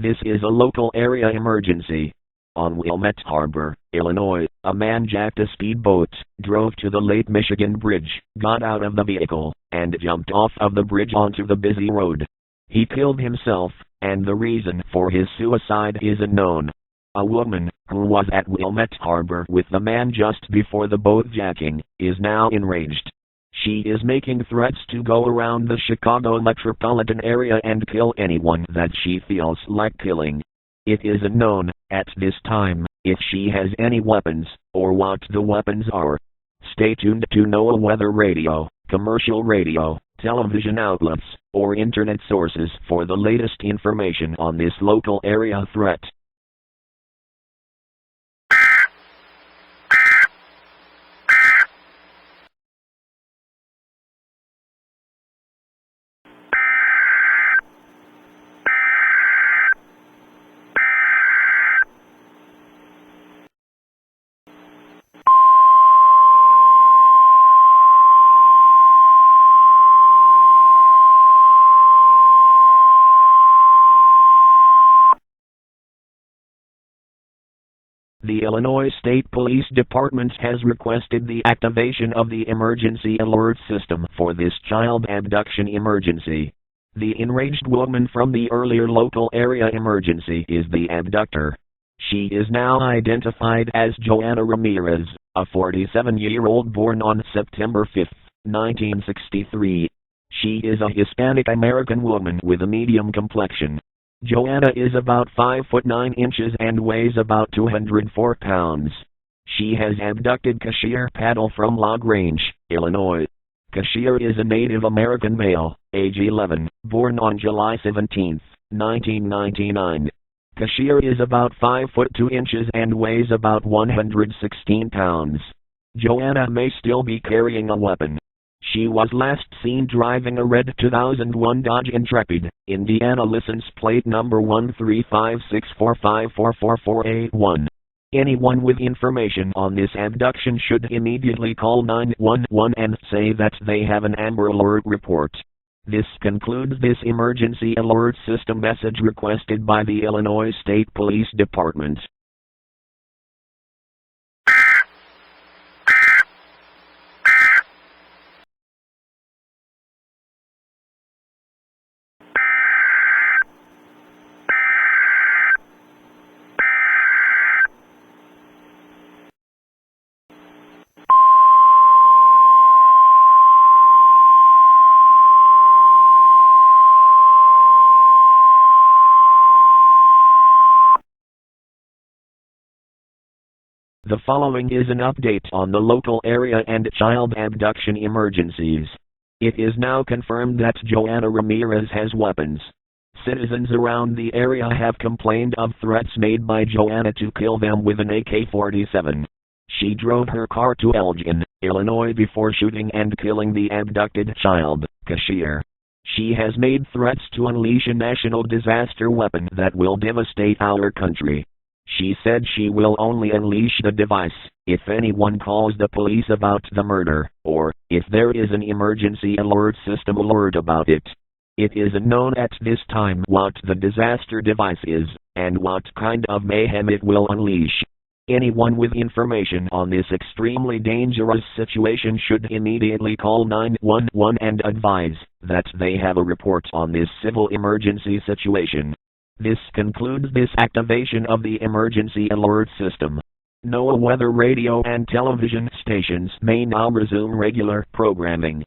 This is a local area emergency. On Wilmette Harbor, Illinois, a man jacked a speedboat, drove to the Lake Michigan Bridge, got out of the vehicle, and jumped off of the bridge onto the busy road. He killed himself, and the reason for his suicide is unknown. A woman, who was at Wilmette Harbor with the man just before the boat jacking, is now enraged. She is making threats to go around the Chicago metropolitan area and kill anyone that she feels like killing. It is unknown, at this time, if she has any weapons, or what the weapons are. Stay tuned to NOAA Weather Radio, commercial radio, television outlets, or internet sources for the latest information on this local area threat. The Illinois State Police Department has requested the activation of the emergency alert system for this child abduction emergency. The enraged woman from the earlier local area emergency is the abductor. She is now identified as Joanna Ramirez, a 47-year-old born on September 5, 1963. She is a Hispanic American woman with a medium complexion. Joanna is about 5 foot 9 inches and weighs about 204 pounds. She has abducted Kashir Paddle from Log Range, Illinois. Kashir is a Native American male, age 11, born on July 17, 1999. Kashir is about 5 foot 2 inches and weighs about 116 pounds. Joanna may still be carrying a weapon. She was last seen driving a red 2001 Dodge Intrepid, Indiana license plate number 13564544481. Anyone with information on this abduction should immediately call 911 and say that they have an Amber Alert report. This concludes this emergency alert system message requested by the Illinois State Police Department. The following is an update on the local area and child abduction emergencies. It is now confirmed that Joanna Ramirez has weapons. Citizens around the area have complained of threats made by Joanna to kill them with an AK-47. She drove her car to Elgin, Illinois before shooting and killing the abducted child, Kashir. She has made threats to unleash a national disaster weapon that will devastate our country. She said she will only unleash the device if anyone calls the police about the murder, or if there is an emergency alert system alert about it. It is unknown at this time what the disaster device is, and what kind of mayhem it will unleash. Anyone with information on this extremely dangerous situation should immediately call 911 and advise that they have a report on this civil emergency situation. This concludes this activation of the emergency alert system. NOAA weather radio and television stations may now resume regular programming.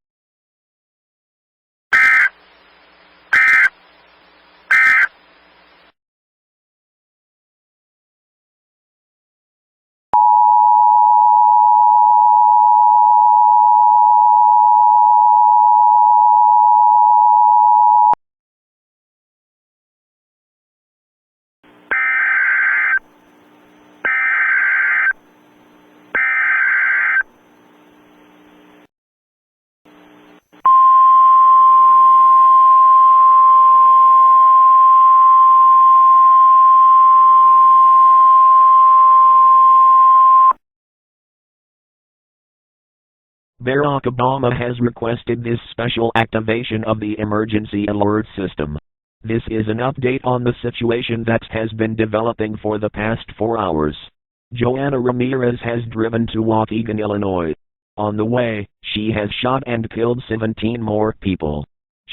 Barack Obama has requested this special activation of the emergency alert system. This is an update on the situation that has been developing for the past 4 hours. Joanna Ramirez has driven to Waukegan, Illinois. On the way, she has shot and killed 17 more people.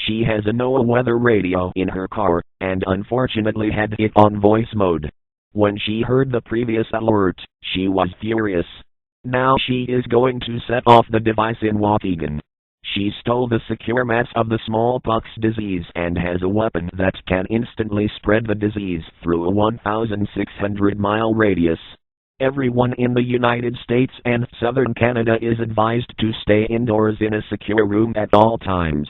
She has a NOAA weather radio in her car, and unfortunately had it on voice mode. When she heard the previous alert, she was furious. Now she is going to set off the device in Waukegan. She stole the secure mask of the smallpox disease and has a weapon that can instantly spread the disease through a 1,600-mile radius. Everyone in the United States and southern Canada is advised to stay indoors in a secure room at all times.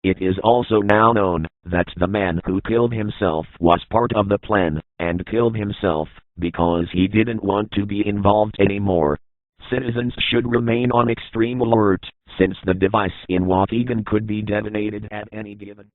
It is also now known that the man who killed himself was part of the plan, and killed himself because he didn't want to be involved anymore. Citizens should remain on extreme alert, since the device in Waukegan could be detonated at any given